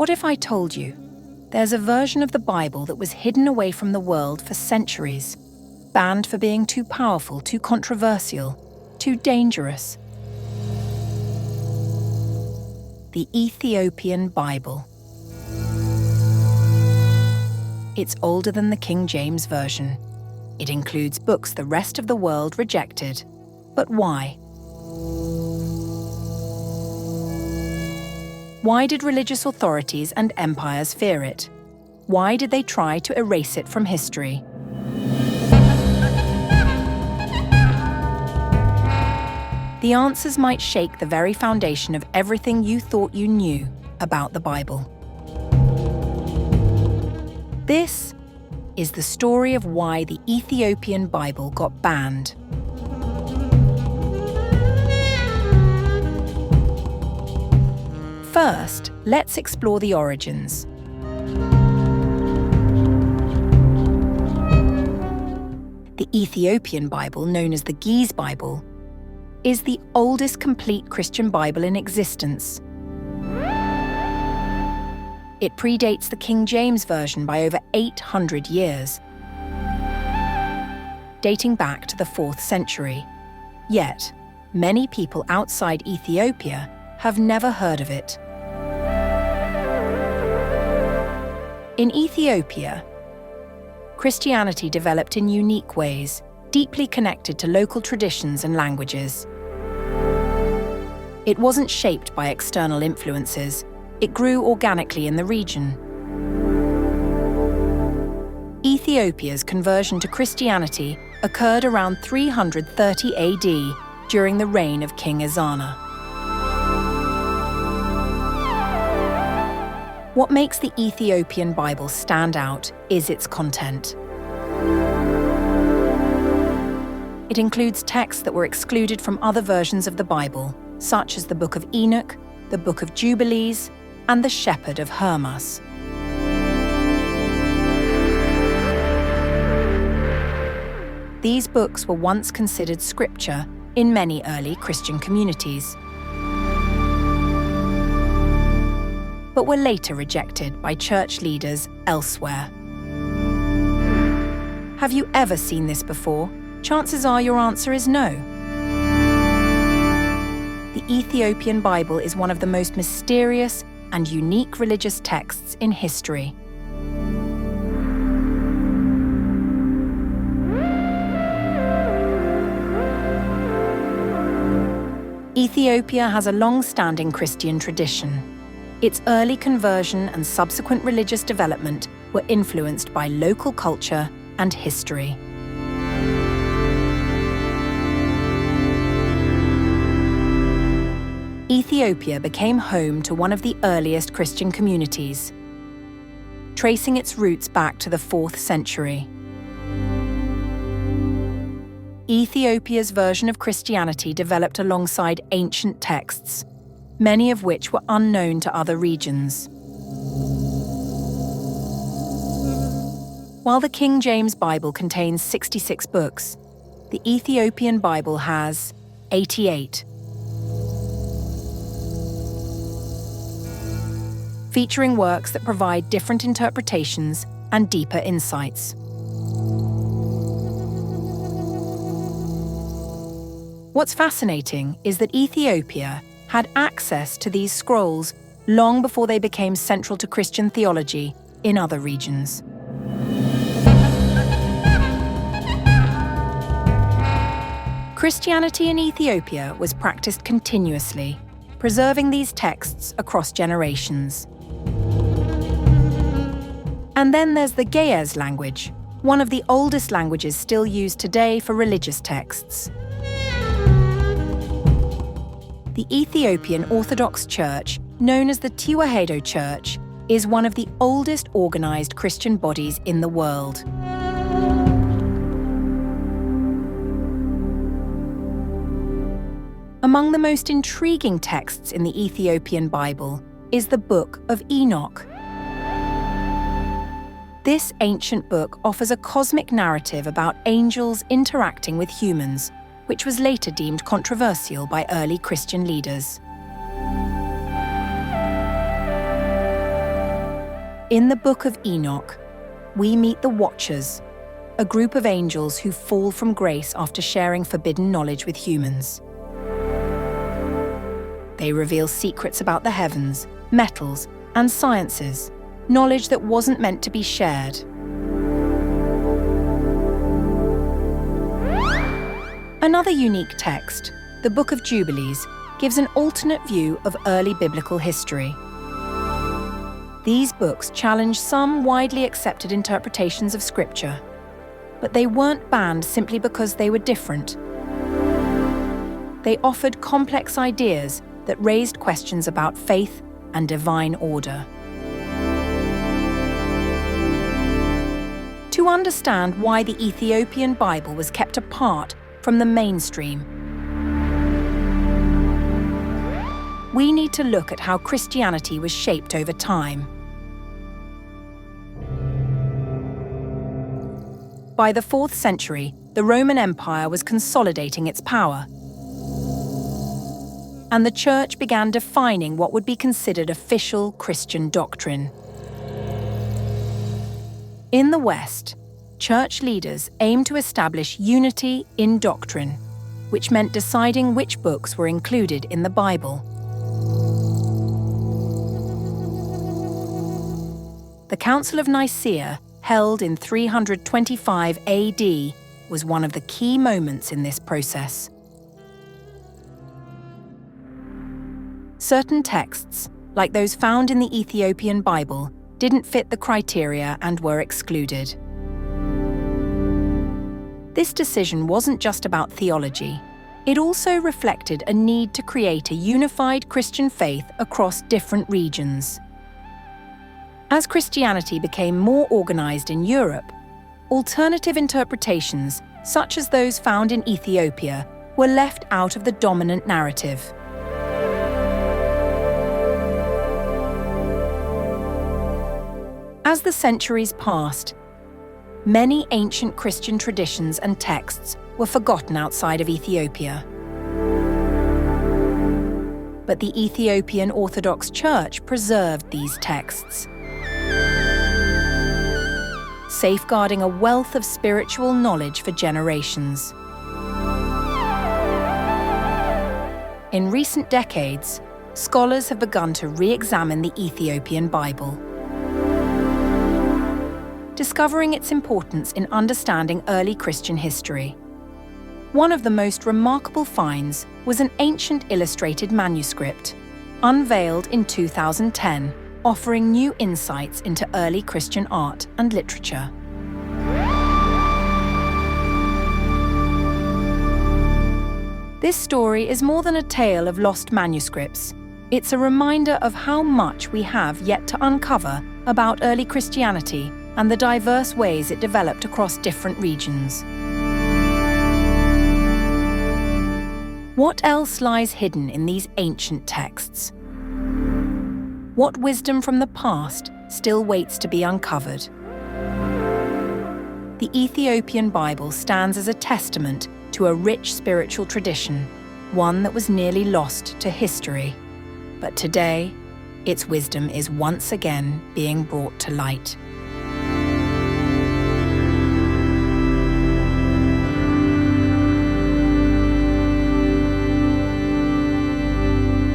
What if I told you there's a version of the Bible that was hidden away from the world for centuries, banned for being too powerful, too controversial, too dangerous? The Ethiopian Bible. It's older than the King James Version. It includes books the rest of the world rejected. But why? Why did religious authorities and empires fear it? Why did they try to erase it from history? The answers might shake the very foundation of everything you thought you knew about the Bible. This is the story of why the Ethiopian Bible got banned. First, let's explore the origins. The Ethiopian Bible, known as the Ge'ez Bible, is the oldest complete Christian Bible in existence. It predates the King James Version by over 800 years, dating back to the 4th century. Yet, many people outside Ethiopia have never heard of it. In Ethiopia, Christianity developed in unique ways, deeply connected to local traditions and languages. It wasn't shaped by external influences. It grew organically in the region. Ethiopia's conversion to Christianity occurred around 330 AD during the reign of King Ezana. What makes the Ethiopian Bible stand out is its content. It includes texts that were excluded from other versions of the Bible, such as the Book of Enoch, the Book of Jubilees, and the Shepherd of Hermas. These books were once considered scripture in many early Christian communities, but were later rejected by church leaders elsewhere. Have you ever seen this before? Chances are your answer is no. The Ethiopian Bible is one of the most mysterious and unique religious texts in history. Ethiopia has a long-standing Christian tradition. Its early conversion and subsequent religious development were influenced by local culture and history. Ethiopia became home to one of the earliest Christian communities, tracing its roots back to the 4th century. Ethiopia's version of Christianity developed alongside ancient texts, many of which were unknown to other regions. While the King James Bible contains 66 books, the Ethiopian Bible has 88. Featuring works that provide different interpretations and deeper insights. What's fascinating is that Ethiopia had access to these scrolls long before they became central to Christian theology in other regions. Christianity in Ethiopia was practiced continuously, preserving these texts across generations. And then there's the Ge'ez language, one of the oldest languages still used today for religious texts. The Ethiopian Orthodox Church, known as the Tewahedo Church, is one of the oldest organized Christian bodies in the world. Among the most intriguing texts in the Ethiopian Bible is the Book of Enoch. This ancient book offers a cosmic narrative about angels interacting with humans, which was later deemed controversial by early Christian leaders. In the Book of Enoch, we meet the Watchers, a group of angels who fall from grace after sharing forbidden knowledge with humans. They reveal secrets about the heavens, metals, and sciences, knowledge that wasn't meant to be shared. Another unique text, the Book of Jubilees, gives an alternate view of early biblical history. These books challenge some widely accepted interpretations of Scripture, but they weren't banned simply because they were different. They offered complex ideas that raised questions about faith and divine order. To understand why the Ethiopian Bible was kept apart from the mainstream, we need to look at how Christianity was shaped over time. By the 4th century, the Roman Empire was consolidating its power, and the Church began defining what would be considered official Christian doctrine. In the West, Church leaders aimed to establish unity in doctrine, which meant deciding which books were included in the Bible. The Council of Nicaea, held in 325 AD, was one of the key moments in this process. Certain texts, like those found in the Ethiopian Bible, didn't fit the criteria and were excluded. This decision wasn't just about theology. It also reflected a need to create a unified Christian faith across different regions. As Christianity became more organized in Europe, alternative interpretations, such as those found in Ethiopia, were left out of the dominant narrative. As the centuries passed, many ancient Christian traditions and texts were forgotten outside of Ethiopia. But the Ethiopian Orthodox Church preserved these texts, safeguarding a wealth of spiritual knowledge for generations. In recent decades, scholars have begun to re-examine the Ethiopian Bible, discovering its importance in understanding early Christian history. One of the most remarkable finds was an ancient illustrated manuscript, unveiled in 2010, offering new insights into early Christian art and literature. This story is more than a tale of lost manuscripts. It's a reminder of how much we have yet to uncover about early Christianity and the diverse ways it developed across different regions. What else lies hidden in these ancient texts? What wisdom from the past still waits to be uncovered? The Ethiopian Bible stands as a testament to a rich spiritual tradition, one that was nearly lost to history. But today, its wisdom is once again being brought to light.